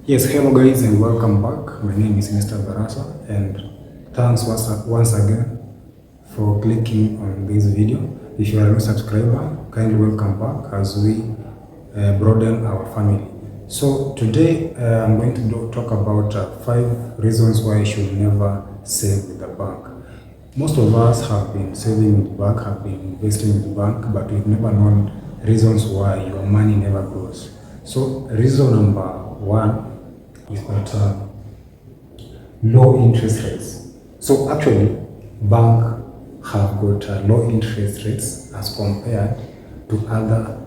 Yes, hello guys and welcome back. My name is Mr. Barasa and thanks once again for clicking on this video. If you are a new subscriber, kindly welcome back as we broaden our family. So today I'm going to talk about 5 reasons why you should never save with the bank. Most of us have been saving in the bank, have been investing in the bank, but we've never known reasons why your money never grows. So reason number 1 is that low interest rates. So actually, bank have got low interest rates as compared to other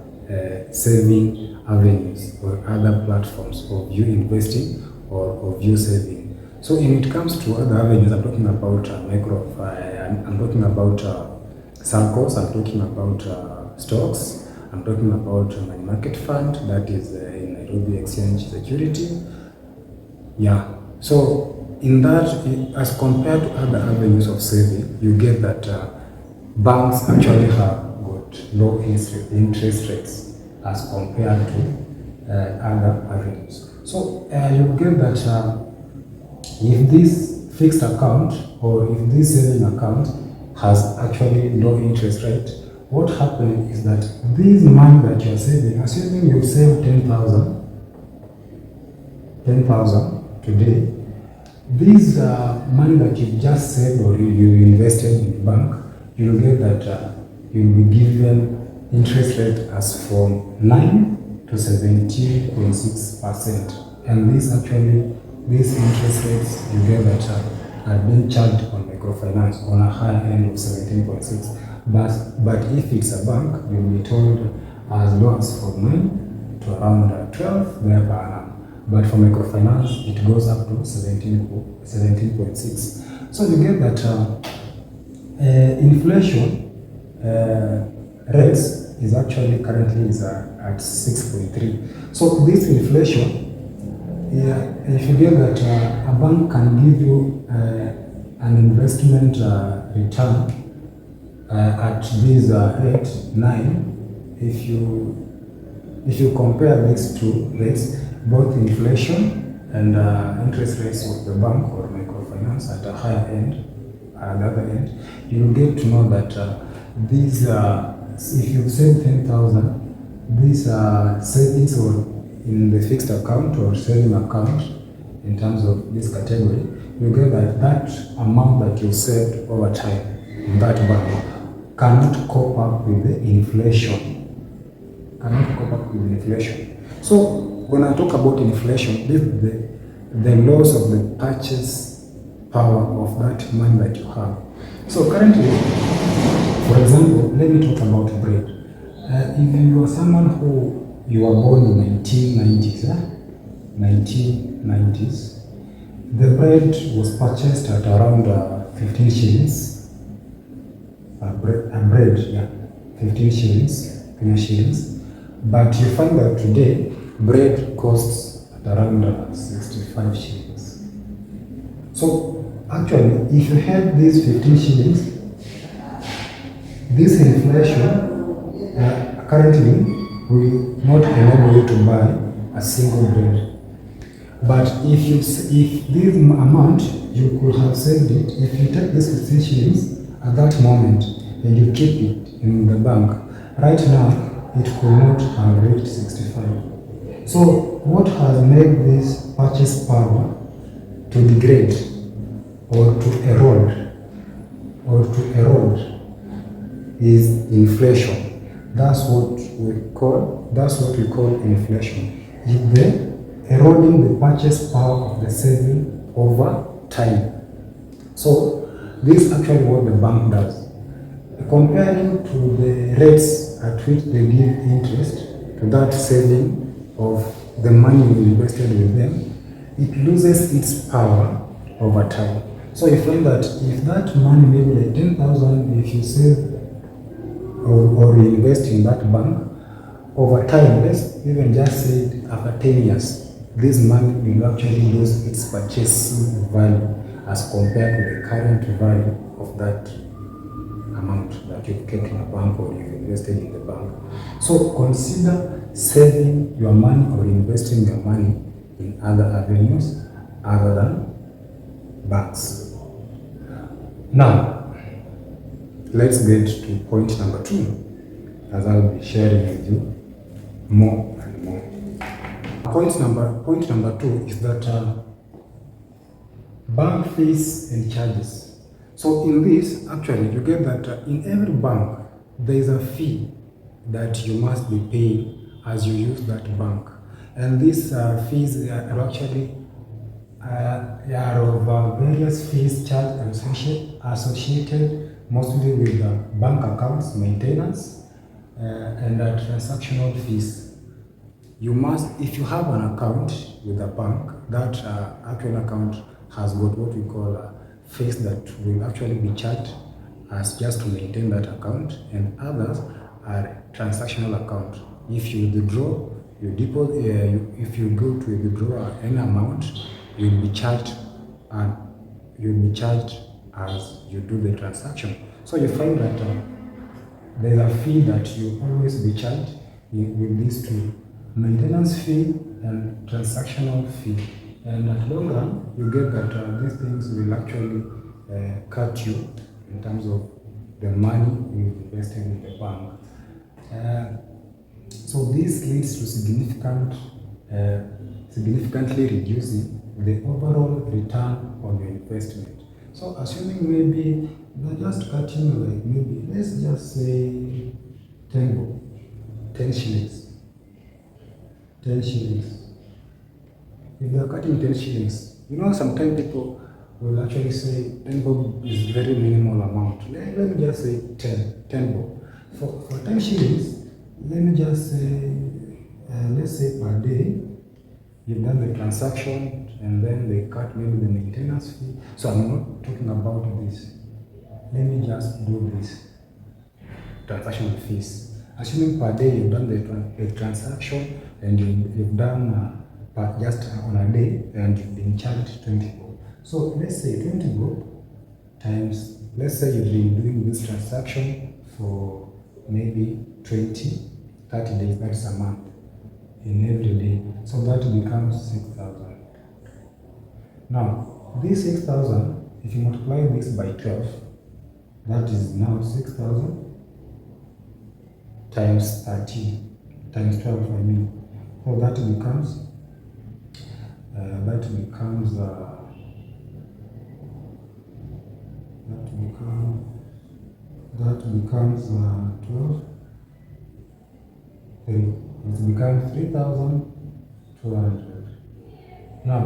saving avenues or other platforms of you investing or of you saving. So when it comes to other avenues, I'm talking about I'm talking about circles, I'm talking about stocks, I'm talking about money market fund, that is in Nairobi Exchange Security. Yeah, so in that, as compared to other avenues of saving, you get that banks actually have got low interest rates as compared to other avenues. So you get that if this fixed account or if this saving account has actually low interest rate, what happens is that this money that you're saving, assuming you save 10,000 today, this money that you just saved or you invested in the bank, you'll get that you'll be given interest rate as from 9 to 17.6%. And these interest rates you get that are being charged on microfinance on a higher end of 17.6. But if it's a bank, you'll be told as low as from 9 to around 12 there per annum. But for microfinance, it goes up to 17.6. So you get that inflation rates is actually currently at 6.3. So this inflation, if you get that a bank can give you an investment return at this rate 9, if you compare these two rates, both inflation and interest rates of the bank or microfinance at a higher end, at the other end, you will get to know that these, if you save 10,000, these savings or in the fixed account or saving account, in terms of this category, you get that amount that you saved over time in that bank cannot cope up with the inflation. So when I talk about inflation, this is the loss of the purchase power of that money that you have. So currently, for example, let me talk about bread. If you are someone who you were born in 1990s, the bread was purchased at around 15 shillings. A bread, 15 shillings, Kenya shillings. But you find that today, bread costs at around 65 shillings. So actually, if you had these 15 shillings, this inflation currently will not enable you to buy a single bread. But if this amount, you could have saved it, if you take this 15 shillings at that moment and you keep it in the bank, right now, it could not have reached 65. So what has made this purchase power to degrade or to erode is inflation. That's what we call inflation. It's the eroding the purchase power of the saving over time. So this is actually what the bank does. Comparing to the rates at which they give interest to that saving of the money you invested with them, it loses its power over time. So you find that if that money, maybe like 10,000, if you save or you invest in that bank, over time, let's even just say after 10 years, this money will actually lose its purchasing value as compared to the current value of that amount that you've kept in a bank or you've invested in the bank. So consider saving your money or investing your money in other avenues other than banks. Now, let's get to point number 2, as I'll be sharing with you more and more. Point number 2 is that bank fees and charges. So in this, actually, you get that in every bank, there is a fee that you must be paying as you use that bank. And these fees are actually of various fees charged and associated mostly with bank accounts maintenance and transactional fees. You must, if you have an account with a bank, that actual account has got what we call fees that will actually be charged as just to maintain that account, and others are transactional account. If you withdraw, you deposit, if you go to withdraw any amount, you'll be charged, and you'll be charged as you do the transaction. So you find that there's a fee that you always be charged with these two: maintenance fee and transactional fee. And at long run, you get that these things will actually cut you in terms of the money you invested in the bank. So this leads to significantly reducing the overall return on your investment. So assuming maybe they're just cutting, like maybe let's just say 10 shillings. 10 shillings. If they're cutting 10 shillings, sometimes people will actually say 10 bob is very minimal amount. Let me just say 10 bob. For 10 shillings, let me just say, let's say per day, you've done the transaction and then they cut maybe the maintenance fee. So I'm not talking about this. Let me just do this transaction fees. Assuming per day you've done the transaction and you've done just on a day and you've been charged 20 bob. So let's say 20 bob times, let's say you've been doing this transaction for maybe 30 days, that's a month, in every day. So that becomes 6,000. Now, this 6,000, if you multiply this by 12, that is now 6,000 times 13, times 12, I mean. So that becomes 12, 3. It becomes 3,200. Now,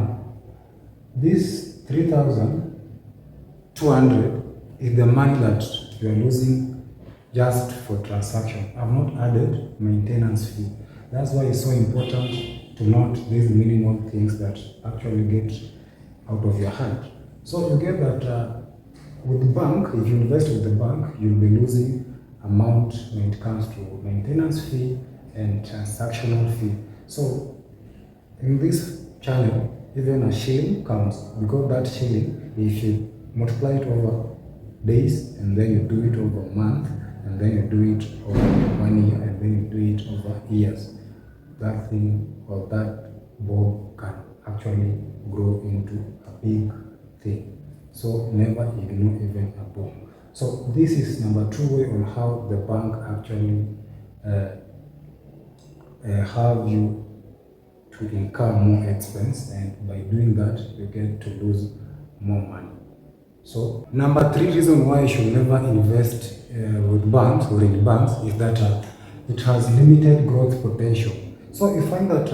this 3,200 is the money that you are losing just for transaction. I've not added maintenance fee. That's why it's so important to note these minimal things that actually get out of your hand. So you get that with the bank, if you invest with the bank, you'll be losing amount when it comes to maintenance fee and transactional fee. So in this channel, even a shilling counts, because that shilling, if you multiply it over days and then you do it over a month and then you do it over 1 year and then you do it over years, that thing or that bob can actually grow into a big thing. So never ignore even a bob. So this is number 2 way on how the bank actually have you to incur more expense, and by doing that you get to lose more money. So number 3 reason why you should never invest with banks or in banks is that it has limited growth potential. So you find that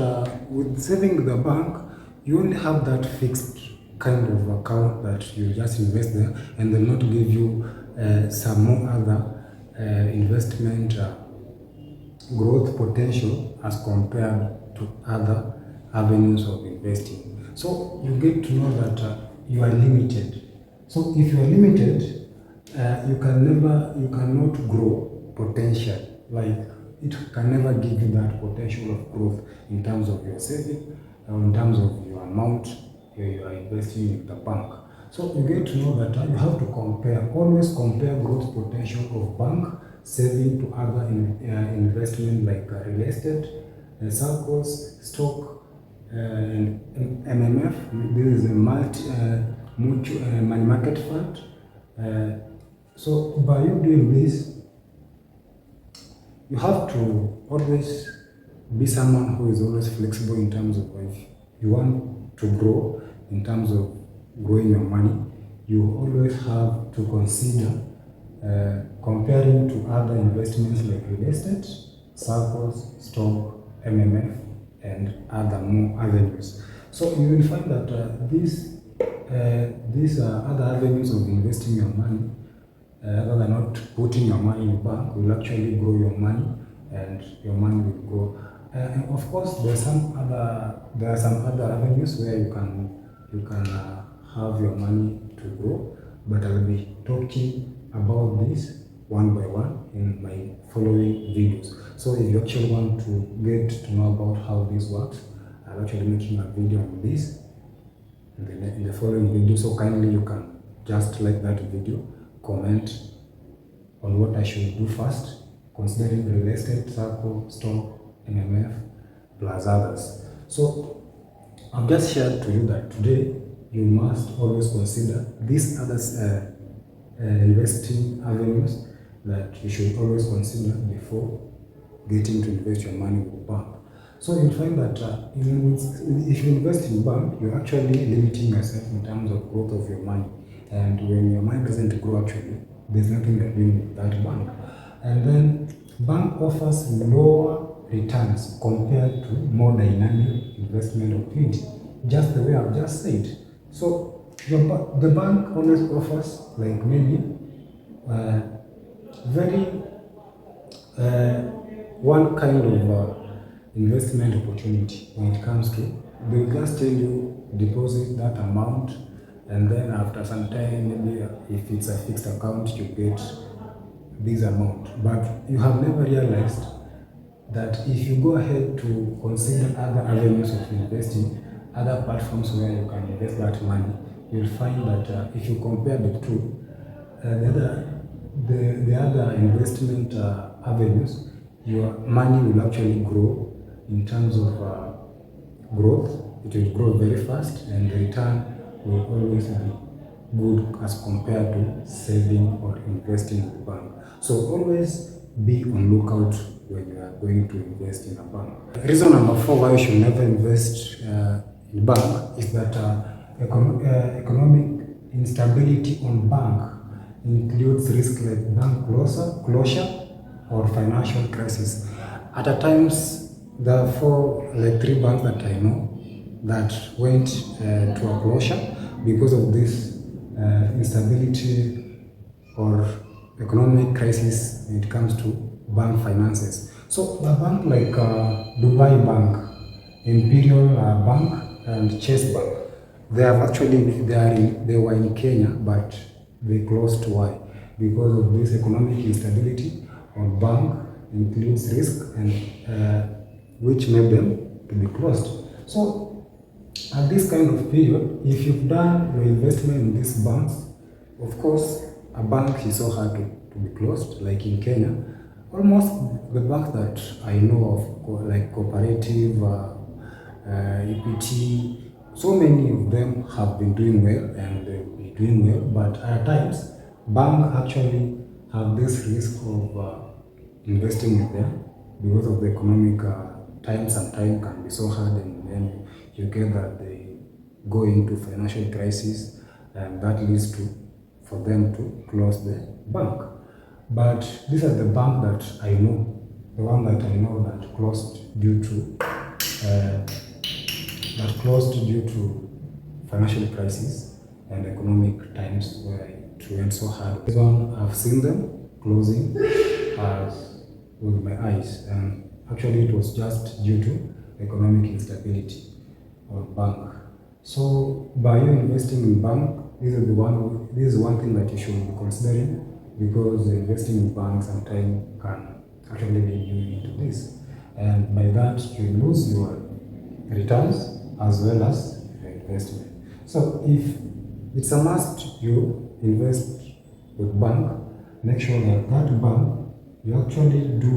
with saving with the bank, you only have that fixed kind of account that you just invest there, and they'll not give you some more other investment growth potential as compared to other avenues of investing. So you get to know that you are limited. So if you are limited, you cannot grow potential. Like it can never give you that potential of growth in terms of your saving, or in terms of your amount you are investing in the bank. So you get to know that you have to always compare growth potential of bank saving to other investment like real estate, circles, stock, and MMF. This is a money market fund. So by you doing this, you have to always be someone who is always flexible in terms of if you want to grow, in terms of growing your money, you always have to consider comparing to other investments like real estate, circles, stock, MMF, and other more avenues. So you will find that these other avenues of investing your money, rather than not putting your money in a bank, will actually grow your money, and your money will grow. And of course, there are some other avenues where you can have your money to grow, but I'll be talking about this one by one in my following videos. So if you actually want to get to know about how this works, I'm actually making a video on this in the following video. So kindly you can just like that video, comment on what I should do first, considering real estate, circle, stock, MMF, plus others. So I've just shared to you that today you must always consider these other investing avenues that you should always consider before getting to invest your money with bank. So you'll find that if you invest in bank, you're actually limiting yourself in terms of growth of your money. And when your money doesn't grow, actually, there's nothing you're doing with that bank. And then bank offers lower returns compared to more dynamic investment opportunity, just the way I've just said. So the bank always offers like maybe very one kind of investment opportunity when it comes to, they will just tell you deposit that amount, and then after some time, maybe if it's a fixed account, you get this amount. But you have never realized that if you go ahead to consider other avenues of investing, other platforms where you can invest that money, you'll find that if you compare the two, the other investment avenues, your money will actually grow in terms of growth. It will grow very fast, and the return will always be good as compared to saving or investing in the bank. So always be on lookout when you are going to invest in a bank. Reason number 4 why you should never invest in bank is that economic instability on bank includes risk like bank closure or financial crisis. At times, there are 3 banks that I know that went to a closure because of this instability or economic crisis when it comes to bank finances. So a bank like Dubai Bank, Imperial Bank, and Chase Bank, they were in Kenya, but they closed. Why? Because of this economic instability on bank includes risk, and which made them to be closed. So at this kind of period, if you've done your investment in these banks, of course, a bank is so hard to be closed, like in Kenya. Almost the banks that I know of, like Cooperative, EPT, so many of them have been doing well, and they'll be doing well, but at times, banks actually have this risk of investing with them because of the economic times. Sometimes can be so hard, and then you get that they go into financial crisis, and that leads for them to close the bank. But these are the bank that I know, the one that I know that closed due to financial crisis and economic times where it went so hard. This one, I've seen them closing with my eyes, and actually it was just due to economic instability of bank. So by you investing in bank, this is one thing that you should be considering, because investing in bank sometimes can actually lead you into this, and by that you lose your returns as well as your investment. So if it's a must you invest with bank, make sure that bank you actually do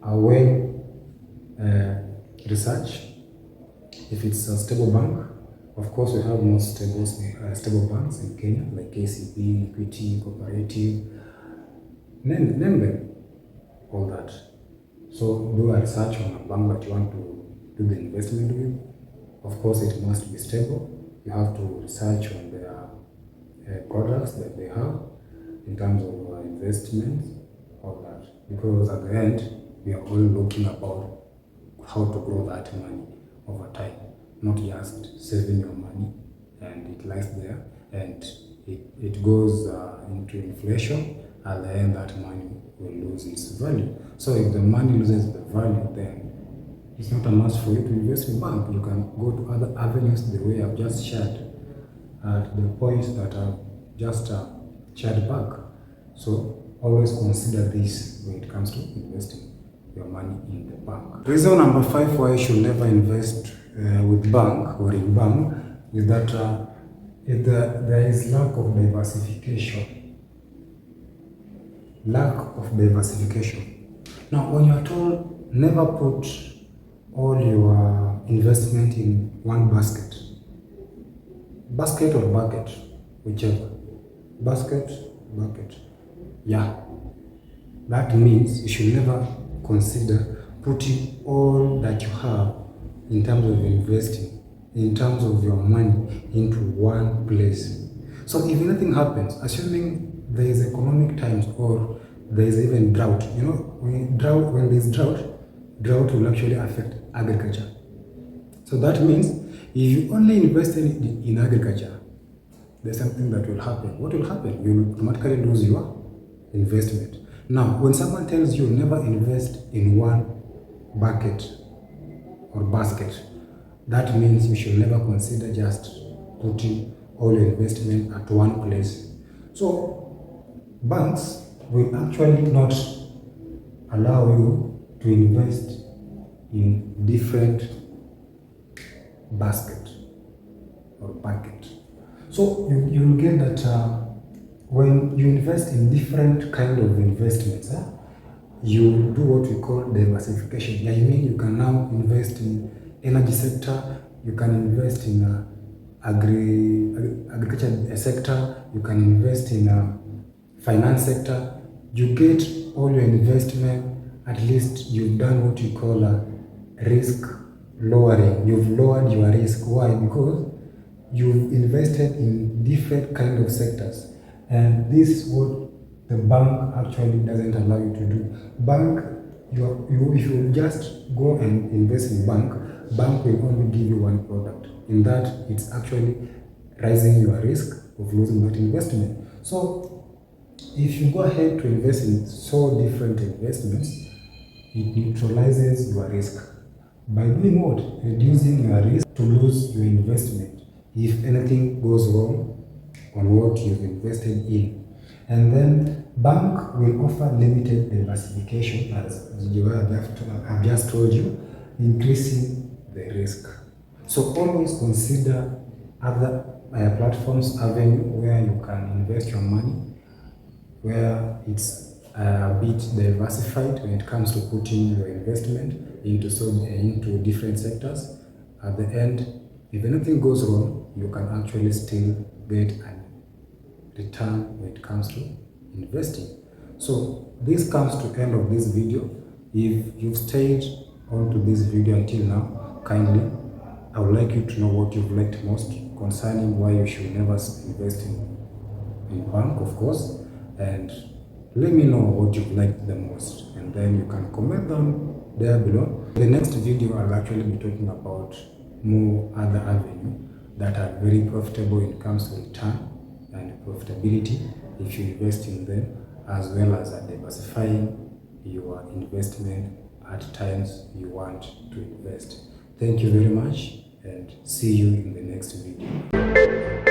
a well research If it's a stable bank, of course we have more stable banks in Kenya, like KCB, Equity, Cooperative, name them, all that. So do a research on a bank that you want to do the investment with. Of course, it must be stable. You have to research on their products that they have in terms of investments, all that. Because at the end, we are all looking about how to grow that money over time, not just saving your money and it lies there and it goes into inflation. At the end, that money will lose its value. So if the money loses the value, then it's not a must for you to invest in bank. You can go to other avenues the way I've just shared at the points that I've just shared back. So always consider this when it comes to investing your money in the bank. Reason number 5 why you should never invest with bank or in bank is that there is lack of diversification. Lack of diversification. Now, when you are told never put all your investment in one basket or bucket, whichever, basket, bucket, yeah, that means you should never consider putting all that you have in terms of investing, in terms of your money into one place. So if anything happens, assuming there is economic times or there is even drought, you know, when there is drought will actually affect agriculture. So that means if you only invest in agriculture, there's something that will happen. What will happen? You will automatically lose your investment. Now, when someone tells you never invest in one bucket or basket, that means you should never consider just putting all your investment at one place. So banks will actually not allow you to invest in different basket or bucket. So you will get that when you invest in different kind of investments, you do what we call diversification. Yeah, I mean you can now invest in energy sector, you can invest in agriculture sector, you can invest in finance sector. You get all your investment, at least you've done what you call a risk lowering. You've lowered your risk. Why? Because you've invested in different kind of sectors. And this is what the bank actually doesn't allow you to do. Bank, if you just go and invest in bank will only give you one product. In that, it's actually raising your risk of losing that investment. So if you go ahead to invest in so different investments, it neutralizes your risk. By doing what? Reducing your risk to lose your investment if anything goes wrong on what you've invested in. And then bank will offer limited diversification, as I've just told you, increasing the risk. So always consider other platforms, avenue where you can invest your money, where it's a bit diversified when it comes to putting your investment into different sectors. At the end, if anything goes wrong, you can actually still get a return when it comes to investing. So this comes to the end of this video. If you've stayed on to this video until now, kindly, I would like you to know what you've liked most concerning why you should never invest in bank, of course. And let me know what you've liked the most, and then you can comment down there below. The next video I'll actually be talking about more other avenues that are very profitable when it comes to return and profitability if you invest in them, as well as diversifying your investment at times you want to invest. Thank you very much, and see you in the next video.